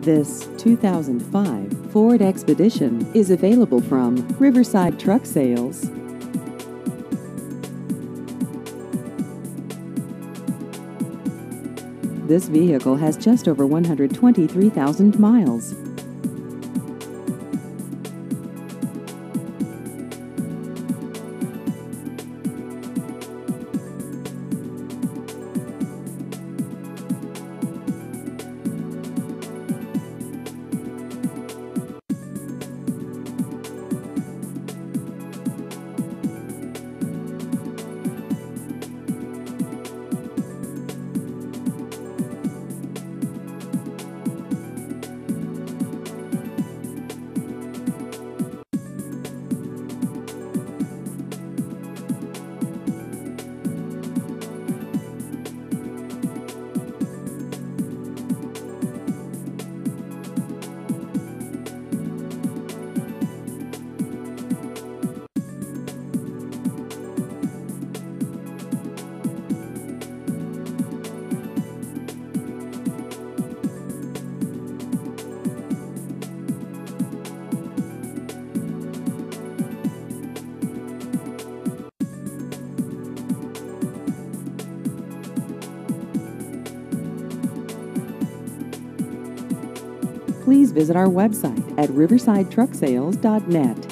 This 2005 Ford Expedition is available from Riverside Truck Sales. This vehicle has just over 123,000 miles. Please visit our website at riverside trucksales.net.